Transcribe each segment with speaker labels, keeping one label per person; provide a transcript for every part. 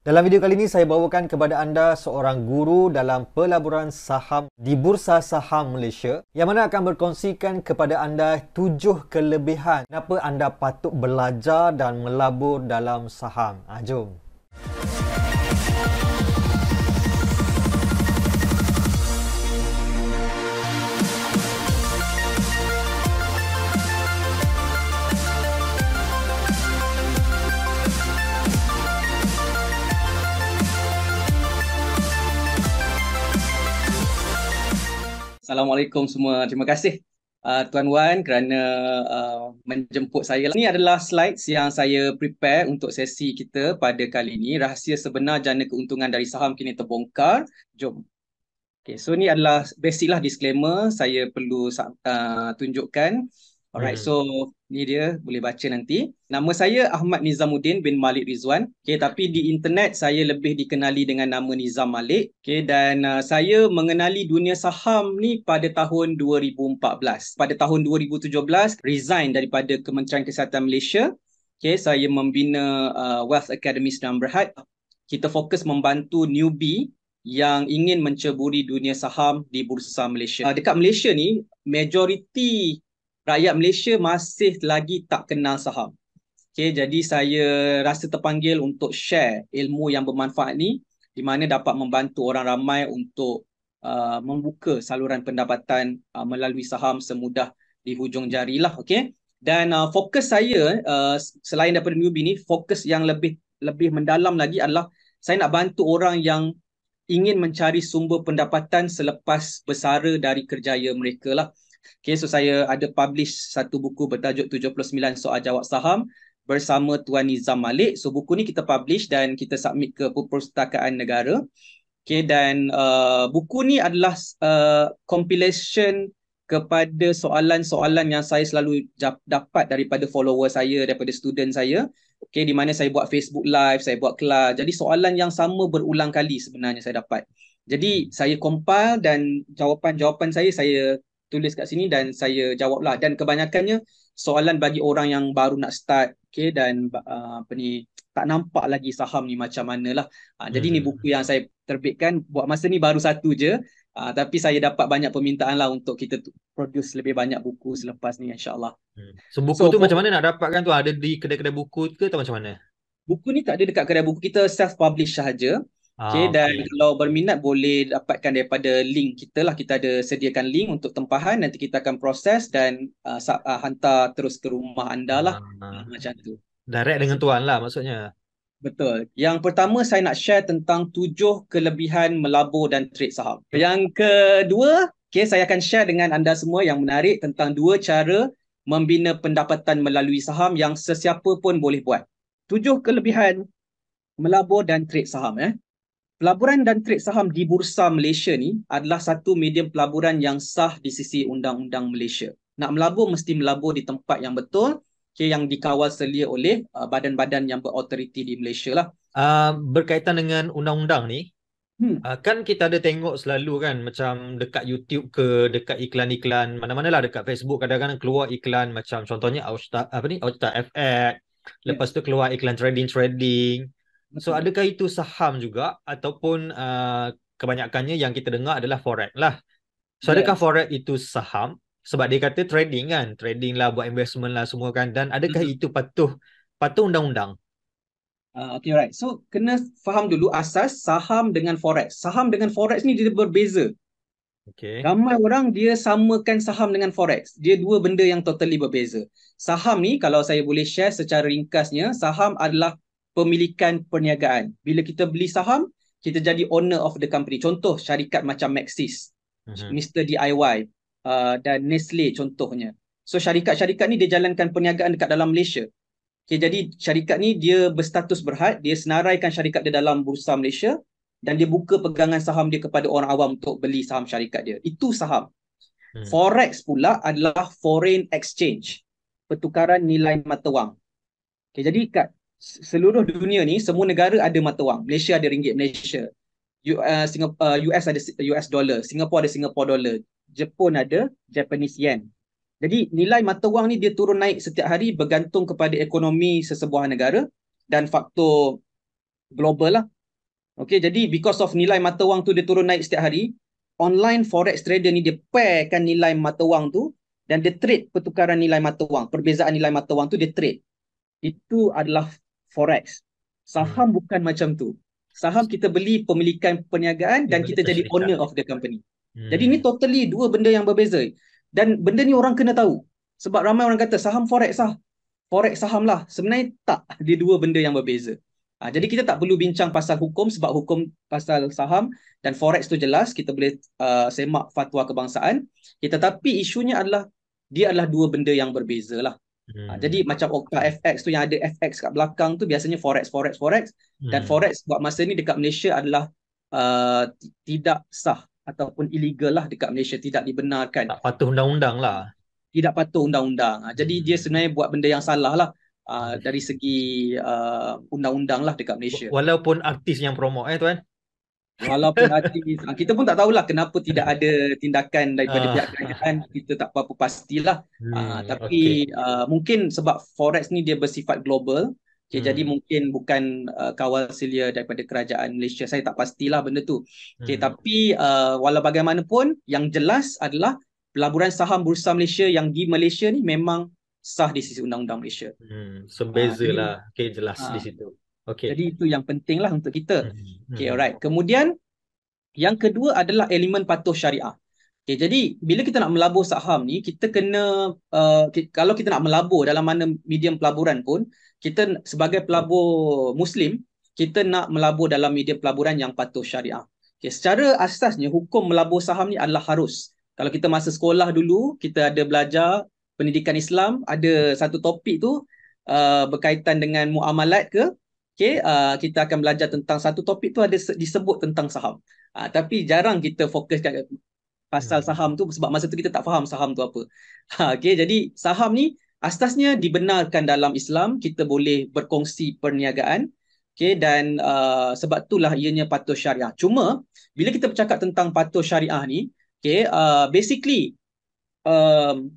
Speaker 1: Dalam video kali ini saya bawakan kepada anda seorang guru dalam pelaburan saham di Bursa Saham Malaysia yang mana akan berkongsikan kepada anda 7 kelebihan kenapa anda patut belajar dan melabur dalam saham. Jom.
Speaker 2: Assalamualaikum semua. Terima kasih Tuan Wan kerana menjemput saya. Ini adalah slides yang saya prepare untuk sesi kita pada kali ini. Rahsia sebenar jana keuntungan dari saham kini terbongkar. Jom. Okay, so ni adalah basic lah disclaimer saya perlu tunjukkan. Alright, so ni dia boleh baca nanti. Nama saya Ahmad Nizamuddin bin Malik Rizwan. Okay, tapi di internet saya lebih dikenali dengan nama Nizam Malik. Okay, dan saya mengenali dunia saham ni pada tahun 2014. Pada tahun 2017 resign daripada Kementerian Kesihatan Malaysia. Okay, saya membina Wealth Academy Sedang Berhad. Kita fokus membantu newbie yang ingin menceburi dunia saham di Bursa Malaysia. Dekat Malaysia ni, majoriti rakyat Malaysia masih lagi tak kenal saham. Okay, jadi saya rasa terpanggil untuk share ilmu yang bermanfaat ni di mana dapat membantu orang ramai untuk membuka saluran pendapatan melalui saham semudah di hujung jari lah. Okay? Dan fokus saya selain daripada newbie ni, fokus yang lebih mendalam lagi adalah saya nak bantu orang yang ingin mencari sumber pendapatan selepas bersara dari kerjaya mereka lah. Okay, so saya ada publish satu buku bertajuk 79 Soal Jawab Saham bersama Tuan Nizam Malik. So buku ni kita publish dan kita submit ke Perpustakaan Negara. Okay, dan buku ni adalah compilation kepada soalan-soalan yang saya selalu dapat daripada follower saya, daripada student saya. Okay, di mana saya buat Facebook Live, saya buat kelas. Jadi soalan yang sama berulang kali sebenarnya saya dapat. Jadi saya compile dan jawapan-jawapan saya tulis kat sini dan saya jawablah. Dan kebanyakannya soalan bagi orang yang baru nak start, okay, dan tak nampak lagi saham ni macam mana lah. Jadi ni buku yang saya terbitkan. Buat masa ni baru satu je. Tapi saya dapat banyak permintaan lah untuk kita produce lebih banyak buku selepas ni, insyaAllah.
Speaker 1: So buku tu macam mana nak dapatkan tu? Ada di kedai-kedai buku ke atau macam mana?
Speaker 2: Buku ni tak ada dekat kedai buku, kita self-publish sahaja. Okay, dan kalau berminat boleh dapatkan daripada link kita lah. Kita ada sediakan link untuk tempahan. Nanti kita akan proses dan hantar terus ke rumah anda lah. Macam tu.
Speaker 1: Direct dengan tuan lah maksudnya.
Speaker 2: Betul. Yang pertama saya nak share tentang 7 kelebihan melabur dan trade saham. Yang kedua, okay, saya akan share dengan anda semua yang menarik tentang 2 cara membina pendapatan melalui saham yang sesiapa pun boleh buat. 7 kelebihan melabur dan trade saham. Pelaburan dan trade saham di Bursa Malaysia ni adalah satu medium pelaburan yang sah di sisi undang-undang Malaysia. Nak melabur mesti melabur di tempat yang betul, okay, yang dikawal selia oleh badan-badan yang berautoriti di Malaysia lah.
Speaker 1: Berkaitan dengan undang-undang ni, kan kita ada tengok selalu kan macam dekat YouTube ke, dekat iklan-iklan mana-mana lah, dekat Facebook kadang-kadang keluar iklan macam contohnya Outstar FX, lepas tu keluar iklan trading. So adakah itu saham juga ataupun kebanyakannya yang kita dengar adalah forex lah. So adakah forex itu saham? Sebab dia kata trading kan, trading lah, buat investment lah semua kan. Dan adakah itu patuh undang-undang?
Speaker 2: Okay, right. So kena faham dulu asas saham dengan forex. Saham dengan forex ni dia berbeza.
Speaker 1: Okay.
Speaker 2: Ramai orang dia samakan saham dengan forex. Dia dua benda yang totally berbeza. Saham ni kalau saya boleh share secara ringkasnya, saham adalah pemilikan perniagaan. Bila kita beli saham, kita jadi owner of the company. Contoh syarikat macam Maxis, Mr. DIY dan Nestle contohnya. So syarikat-syarikat ni dia jalankan perniagaan dekat dalam Malaysia. Okay, jadi syarikat ni dia berstatus berhad, dia senaraikan syarikat dia dalam Bursa Malaysia dan dia buka pegangan saham dia kepada orang awam untuk beli saham syarikat dia. Itu saham. Forex pula adalah foreign exchange, pertukaran nilai mata wang. Okay, jadi kat seluruh dunia ni semua negara ada mata wang. Malaysia ada ringgit Malaysia, US ada US dollar, Singapore ada Singapore dollar, Jepun ada Japanese yen. Jadi nilai mata wang ni dia turun naik setiap hari bergantung kepada ekonomi sesebuah negara dan faktor global lah. Okey, jadi because of nilai mata wang tu dia turun naik setiap hari, online forex trader ni dia pairkan nilai mata wang tu dan dia trade pertukaran nilai mata wang. Perbezaan nilai mata wang tu dia trade. Itu adalah forex.
Speaker 1: Hmm.
Speaker 2: Saham bukan macam tu. Saham kita beli pemilikan perniagaan
Speaker 1: Dia
Speaker 2: dan
Speaker 1: beli
Speaker 2: kita jadi
Speaker 1: syarikat.
Speaker 2: owner of the company. Jadi ni
Speaker 1: Hmm.
Speaker 2: totally dua benda yang berbeza. Dan benda ni orang kena tahu. Sebab ramai orang kata saham forex lah. Forex saham lah. Sebenarnya tak. Dia dua benda yang berbeza. Jadi kita tak perlu bincang pasal hukum sebab hukum pasal saham dan forex tu jelas. Kita boleh semak fatwa kebangsaan. Tetapi isunya adalah dia adalah dua benda yang berbeza lah. Jadi
Speaker 1: Hmm.
Speaker 2: macam Okta FX tu yang ada FX kat belakang tu biasanya forex. Dan
Speaker 1: Hmm.
Speaker 2: forex buat masa ni dekat Malaysia adalah tidak sah ataupun illegal lah dekat Malaysia, tidak dibenarkan,
Speaker 1: Tak patuh undang-undang lah.
Speaker 2: tidak patuh undang-undang. Jadi dia
Speaker 1: Hmm.
Speaker 2: sebenarnya buat benda yang salah lah
Speaker 1: Hmm.
Speaker 2: dari segi undang-undang lah dekat Malaysia.
Speaker 1: Walaupun artis yang promote tuan.
Speaker 2: Walaupun artis, kita pun tak tahulah kenapa tidak ada tindakan daripada pihak
Speaker 1: Ah.
Speaker 2: kerajaan, kita tak apa-apa pastilah.
Speaker 1: Okey.
Speaker 2: Tapi mungkin sebab forex ni dia bersifat global, okay, jadi
Speaker 1: Hmm.
Speaker 2: mungkin bukan kawal selia daripada kerajaan Malaysia. Saya tak pastilah benda tu. Okay,
Speaker 1: Hmm.
Speaker 2: tapi walau bagaimanapun, yang jelas adalah pelaburan saham Bursa Malaysia yang di Malaysia ni memang sah di sisi undang-undang Malaysia.
Speaker 1: So beza
Speaker 2: Jadi
Speaker 1: lah. Okey, jelas di
Speaker 2: uh,
Speaker 1: situ. Okey.
Speaker 2: jadi itu yang penting lah untuk kita.
Speaker 1: Hmm.
Speaker 2: Okay,
Speaker 1: Hmm.
Speaker 2: alright. Kemudian yang kedua adalah elemen patuh syariah. Okay, jadi bila kita nak melabur saham ni, kita kena kalau kita nak melabur dalam mana medium pelaburan pun, kita sebagai pelabur Muslim, kita nak melabur dalam medium pelaburan yang patuh syariah. Okay, secara asasnya hukum melabur saham ni adalah harus. Kalau kita masa sekolah dulu, kita ada belajar pendidikan Islam, ada satu topik tu berkaitan dengan muamalat ke, okay, kita akan belajar tentang satu topik tu ada disebut tentang saham. Tapi jarang kita fokus kat pasal
Speaker 1: Hmm.
Speaker 2: saham tu sebab masa tu kita tak faham saham tu apa. Okay, jadi saham ni asasnya dibenarkan dalam Islam, kita boleh berkongsi perniagaan. Okay, dan sebab itulah ianya patuh syariah. Cuma bila kita bercakap tentang patuh syariah ni, okay, basically um,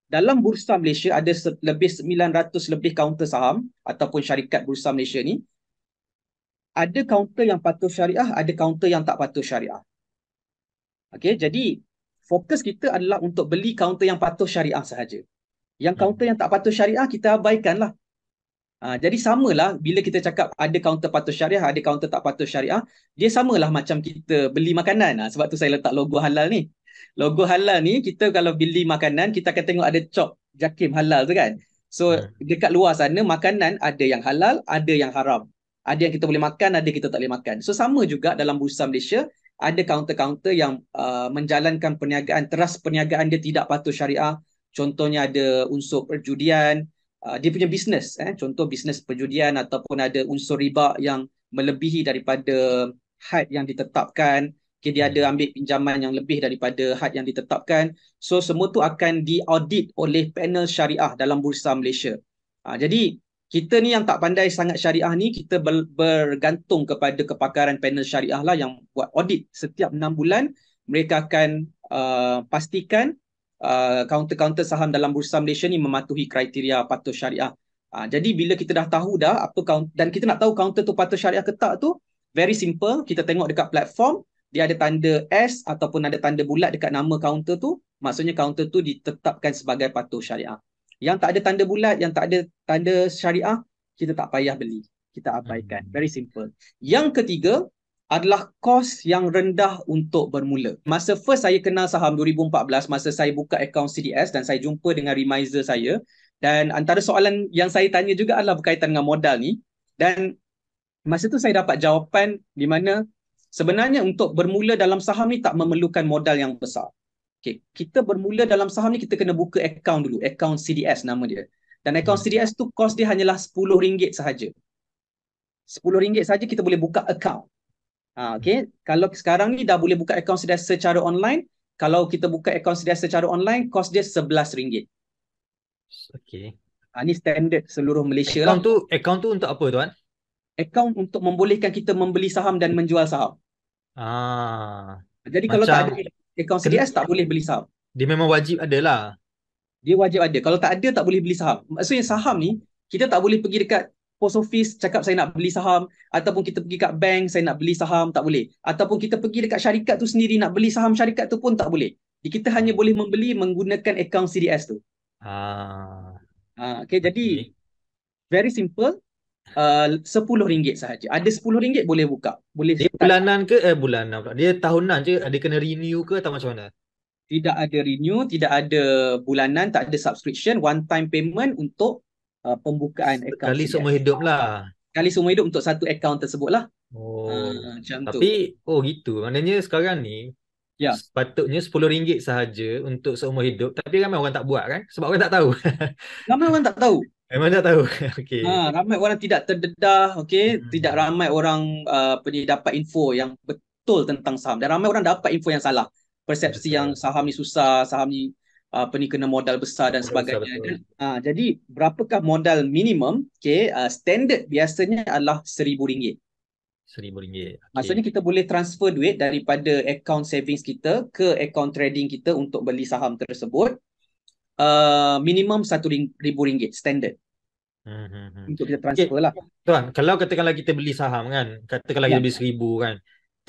Speaker 2: dalam Bursa Malaysia ada lebih 900 lebih kaunter saham ataupun syarikat Bursa Malaysia ni. Ada kaunter yang patuh syariah, ada kaunter yang tak patuh syariah. Okay, jadi fokus kita adalah untuk beli kaunter yang patuh syariah sahaja. Yang kaunter
Speaker 1: Hmm.
Speaker 2: yang tak patuh syariah, kita abaikanlah. Jadi samalah bila kita cakap ada kaunter patuh syariah, ada kaunter tak patuh syariah, dia samalah macam kita beli makanan. Sebab tu saya letak logo halal ni. Logo halal ni, kita kalau beli makanan, kita akan tengok ada cop JAKIM halal tu kan. So
Speaker 1: Hmm.
Speaker 2: dekat luar sana, makanan ada yang halal, ada yang haram. Ada yang kita boleh makan, ada yang kita tak boleh makan. So sama juga dalam Bursa Malaysia, ada kaunter-kaunter yang menjalankan perniagaan, teras perniagaan dia tidak patuh syariah. Contohnya ada unsur perjudian, dia punya bisnes, contoh bisnes perjudian ataupun ada unsur riba yang melebihi daripada had yang ditetapkan. Okay, dia ada
Speaker 1: Hmm.
Speaker 2: ambil pinjaman yang lebih daripada had yang ditetapkan. So semua tu akan diaudit oleh panel syariah dalam Bursa Malaysia. Jadi kita ni yang tak pandai sangat syariah ni, kita bergantung kepada kepakaran panel syariah lah yang buat audit setiap 6 bulan. Mereka akan pastikan kaunter-kaunter saham dalam Bursa Malaysia ni mematuhi kriteria patuh syariah. Jadi bila kita dah tahu dah apa dan kita nak tahu kaunter tu patuh syariah ke tak tu, very simple, kita tengok dekat platform, dia ada tanda S ataupun ada tanda bulat dekat nama kaunter tu, maksudnya kaunter tu ditetapkan sebagai patuh syariah. Yang tak ada tanda bulat, yang tak ada tanda syariah, kita tak payah beli. Kita abaikan.
Speaker 1: Hmm.
Speaker 2: Very simple. Yang ketiga adalah kos yang rendah untuk bermula. Masa first saya kenal saham 2014, masa saya buka akaun CDS dan saya jumpa dengan remiser saya, dan antara soalan yang saya tanya juga adalah berkaitan dengan modal ni, dan masa tu saya dapat jawapan di mana sebenarnya untuk bermula dalam saham ni tak memerlukan modal yang besar. Okay, kita bermula dalam saham ni kita kena buka akaun dulu, akaun CDS nama dia. Dan akaun
Speaker 1: Hmm.
Speaker 2: CDS tu kos dia hanyalah RM10 sahaja. RM10 sahaja kita boleh buka akaun. Okay. Kalau sekarang ni dah boleh buka akaun CDS secara online, kalau kita buka akaun CDS secara online, kos dia RM11.
Speaker 1: Okey.
Speaker 2: Ini standard seluruh Malaysia lah.
Speaker 1: Akaun tu untuk apa tuan?
Speaker 2: Akaun untuk membolehkan kita membeli saham dan menjual saham. Jadi kalau tak ada
Speaker 1: Macam
Speaker 2: akaun CDS, tak boleh beli saham.
Speaker 1: dia memang wajib ada lah.
Speaker 2: Dia wajib ada. Kalau tak ada, tak boleh beli saham. Maksudnya saham ni, kita tak boleh pergi dekat post office cakap saya nak beli saham, ataupun kita pergi kat bank saya nak beli saham, tak boleh. Ataupun kita pergi dekat syarikat tu sendiri nak beli saham syarikat tu pun tak boleh. Kita hanya boleh membeli menggunakan akaun CDS tu. Okay, jadi
Speaker 1: Okay.
Speaker 2: very simple. RM10 sahaja. Ada RM10 boleh buka. Boleh
Speaker 1: Dia
Speaker 2: start.
Speaker 1: bulanan ke? Bulanan pula. Dia tahunan je. Ada kena renew ke atau macam mana?
Speaker 2: Tidak ada renew, tidak ada bulanan, tak ada subscription, one time payment untuk pembukaan akaun
Speaker 1: Sekali
Speaker 2: CDS.
Speaker 1: seumur hidup lah.
Speaker 2: Kali seumur hidup untuk satu akaun tersebut lah. Macam tu.
Speaker 1: Tapi, gitu. Maknanya sekarang ni,
Speaker 2: Ya.
Speaker 1: sepatutnya RM10 sahaja untuk seumur hidup. Tapi ramai orang tak buat kan? Sebab orang tak tahu.
Speaker 2: Ramai orang tak tahu.
Speaker 1: Memang tak tahu. Okay.
Speaker 2: Ramai orang tidak terdedah, tidak ramai orang dapat info yang betul tentang saham, dan ramai orang dapat info yang salah. Persepsi
Speaker 1: Betul.
Speaker 2: yang saham ni susah, saham ni kena modal besar dan sebagainya.
Speaker 1: Betul.
Speaker 2: Jadi berapakah modal minimum? Standard biasanya adalah RM1,000.
Speaker 1: RM1,000. Okay.
Speaker 2: Maksudnya kita boleh transfer duit daripada account savings kita ke account trading kita untuk beli saham tersebut. Minimum RM1,000 standard. Untuk kita transfer lah.
Speaker 1: Tuan, kalau katakanlah kita beli saham kan, katakanlah kita beli RM1,000 kan,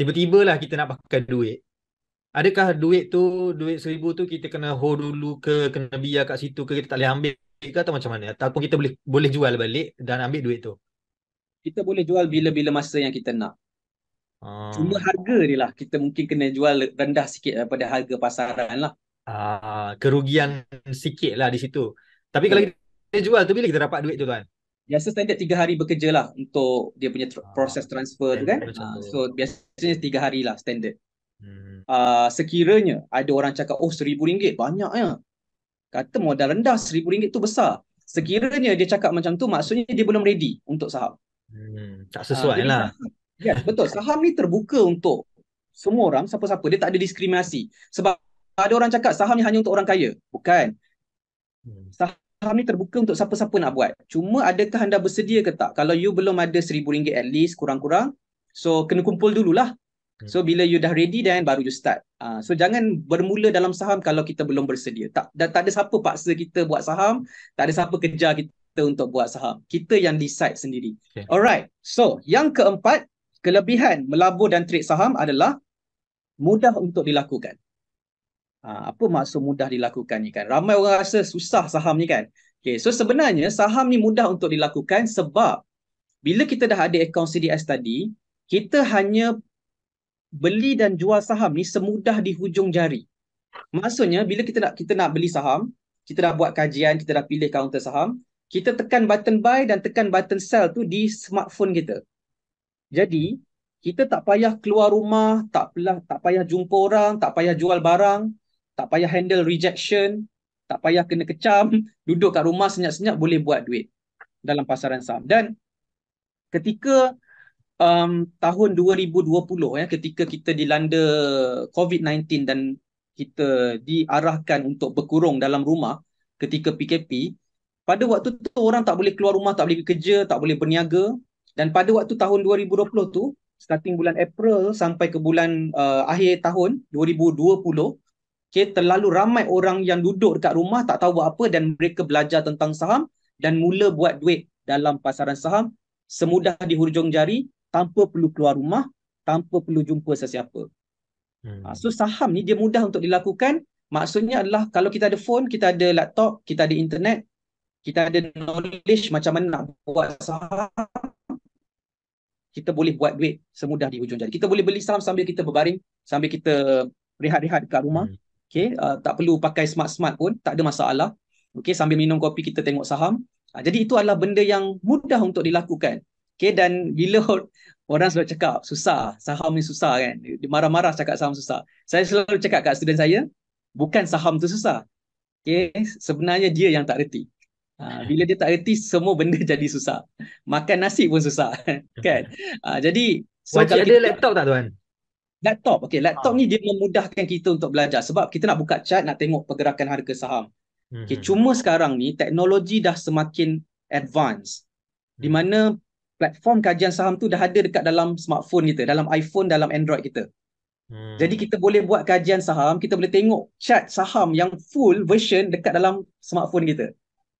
Speaker 1: tiba-tiba lah kita nak pakai duit. Adakah duit RM1,000 tu kita kena hold dulu ke, kena biar kat situ ke, kita tak boleh ambil ke atau macam mana? Ataupun kita boleh jual balik dan ambil duit tu?
Speaker 2: Kita boleh jual bila-bila masa yang kita nak. Cuma harga dia lah, kita mungkin kena jual rendah sikit daripada harga pasaran lah.
Speaker 1: Kerugian sikit lah di situ. Tapi kalau kita jual tu, bila kita dapat duit tu tuan?
Speaker 2: Biasa standard 3 hari bekerja lah untuk dia punya proses transfer tu kan. So biasanya 3 hari lah standard. Sekiranya ada orang cakap, RM1,000 banyak ya, kata modal rendah, RM1,000 tu besar. Sekiranya dia cakap macam tu, maksudnya dia belum ready untuk saham.
Speaker 1: Tak sesuai lah.
Speaker 2: Ya, betul. Saham ni terbuka untuk semua orang, siapa-siapa. Dia tak ada diskriminasi. Sebab ada orang cakap saham ni hanya untuk orang kaya. Bukan. Saham ni terbuka untuk siapa-siapa nak buat. Cuma adakah anda bersedia ke tak? Kalau you belum ada RM1,000 at least, kurang-kurang, so kena kumpul dululah. So bila you dah ready, then baru you start. So jangan bermula dalam saham kalau kita belum bersedia. Tak ada siapa paksa kita buat saham. Tak ada siapa kejar kita untuk buat saham. Kita yang decide sendiri. Alright. So yang keempat, kelebihan melabur dan trade saham adalah mudah untuk dilakukan. Apa maksud mudah dilakukan ni kan? Ramai orang rasa susah saham ni kan. So sebenarnya saham ni mudah untuk dilakukan sebab bila kita dah ada akaun CDS tadi, kita hanya beli dan jual saham ni semudah di hujung jari. Maksudnya bila kita nak beli saham, kita dah buat kajian, kita dah pilih kaunter saham, kita tekan button buy dan tekan button sell tu di smartphone kita. Jadi kita tak payah keluar rumah, tak payah jumpa orang, tak payah jual barang, tak payah handle rejection, tak payah kena kecam, duduk kat rumah senyap-senyap boleh buat duit dalam pasaran saham. Dan ketika tahun 2020 ketika kita dilanda COVID-19 dan kita diarahkan untuk berkurung dalam rumah ketika PKP, pada waktu tu orang tak boleh keluar rumah, tak boleh kerja, tak boleh berniaga, dan pada waktu tahun 2020 tu, starting bulan April sampai ke bulan akhir tahun 2020, terlalu ramai orang yang duduk dekat rumah tak tahu buat apa, dan mereka belajar tentang saham dan mula buat duit dalam pasaran saham semudah di hujung jari, tanpa perlu keluar rumah, tanpa perlu jumpa sesiapa. So saham ni dia mudah untuk dilakukan. Maksudnya adalah kalau kita ada phone, kita ada laptop, kita ada internet, kita ada knowledge macam mana nak buat saham, kita boleh buat duit semudah di hujung jari. Kita boleh beli saham sambil kita berbaring, sambil kita rehat-rehat dekat rumah. Tak perlu pakai smart-smart pun, tak ada masalah. Sambil minum kopi kita tengok saham. Jadi itu adalah benda yang mudah untuk dilakukan. Dan bila orang selalu cakap susah, saham ni susah kan, dia marah-marah cakap saham susah, saya selalu cakap kat student saya, bukan saham tu susah. Sebenarnya dia yang tak reti. Bila dia tak reti, semua benda jadi susah. Makan nasi pun susah. Kan? Jadi
Speaker 1: Wajib ada laptop tak tuan?
Speaker 2: Laptop. Laptop ni dia memudahkan kita untuk belajar sebab kita nak buka chart, nak tengok pergerakan harga saham. Cuma sekarang ni teknologi dah semakin advance, di mana platform kajian saham tu dah ada dekat dalam smartphone kita, dalam iPhone, dalam Android kita. Jadi kita boleh buat kajian saham, kita boleh tengok chart saham yang full version dekat dalam smartphone kita.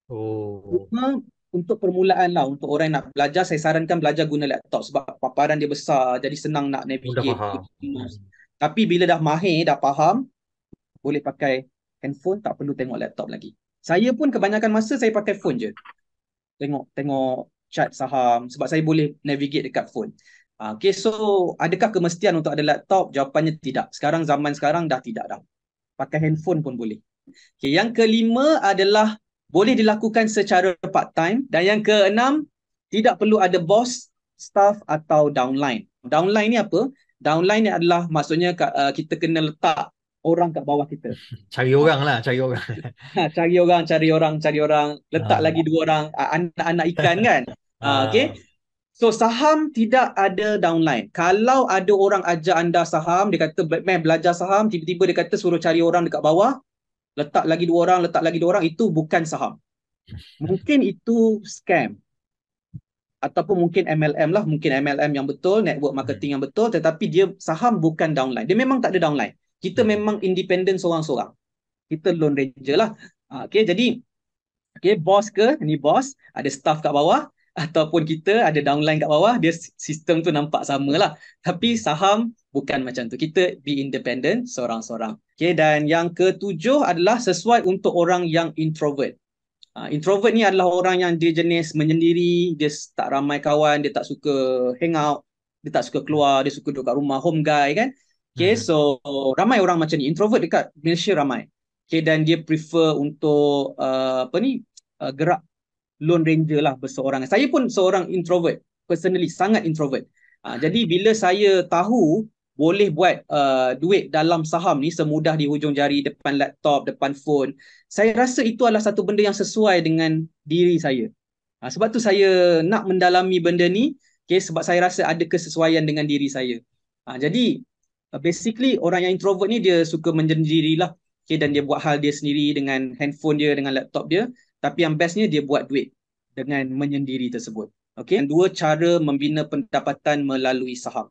Speaker 2: Cuma untuk permulaan lah, untuk orang yang nak belajar, saya sarankan belajar guna laptop sebab paparan dia besar, jadi senang nak
Speaker 1: Mudah
Speaker 2: navigate.
Speaker 1: faham. Hmm.
Speaker 2: Tapi bila dah mahir, dah faham, boleh pakai handphone, tak perlu tengok laptop lagi. Saya pun kebanyakan masa saya pakai phone je. Tengok chart saham sebab saya boleh navigate dekat phone. Okay, so adakah kemestian untuk ada laptop? Jawapannya tidak. Zaman sekarang dah tidak dah. Pakai handphone pun boleh. Okay, yang kelima adalah boleh dilakukan secara part time, dan yang keenam tidak perlu ada bos, staff atau downline. Downline ni apa? Downline ni adalah maksudnya kita kena letak orang kat bawah kita.
Speaker 1: Cari orang lah, cari orang.
Speaker 2: Cari orang, letak
Speaker 1: Ah.
Speaker 2: lagi 2 orang, anak-anak ikan kan. Okay.
Speaker 1: Ah.
Speaker 2: So saham tidak ada downline. Kalau ada orang ajar anda saham, dia kata belajar saham, tiba-tiba dia kata suruh cari orang dekat bawah, letak lagi 2 orang, letak lagi 2 orang, itu bukan saham. Mungkin itu scam. Ataupun mungkin MLM lah, mungkin MLM yang betul, network marketing yang betul, tetapi dia saham bukan downline. Dia memang tak ada downline. Kita memang independen seorang-seorang. Kita lone ranger lah. Okay, jadi okay, bos ke, ni bos, ada staff kat bawah, ataupun kita ada downline kat bawah, dia sistem tu nampak sama lah. Tapi saham bukan macam tu. Kita be independent seorang-seorang. Okay, dan yang ketujuh adalah sesuai untuk orang yang introvert. Introvert ni adalah orang yang dia jenis menyendiri, dia tak ramai kawan, dia tak suka hang out, dia tak suka keluar, dia suka duduk kat rumah, home guy kan. Okay, so ramai orang macam ni. Introvert dekat Malaysia ramai. Okay, dan dia prefer untuk gerak lone ranger lah, berseorangan. Saya pun seorang introvert, personally sangat introvert. Jadi bila saya tahu boleh buat duit dalam saham ni semudah di hujung jari, depan laptop, depan phone, saya rasa itu adalah satu benda yang sesuai dengan diri saya. Sebab tu saya nak mendalami benda ni, okay, sebab saya rasa ada kesesuaian dengan diri saya. Jadi basically orang yang introvert ni dia suka menyendirilah, okay, dan dia buat hal dia sendiri dengan handphone dia, dengan laptop dia. Tapi yang bestnya dia buat duit dengan menyendiri tersebut. Okay, 2 cara membina pendapatan melalui saham.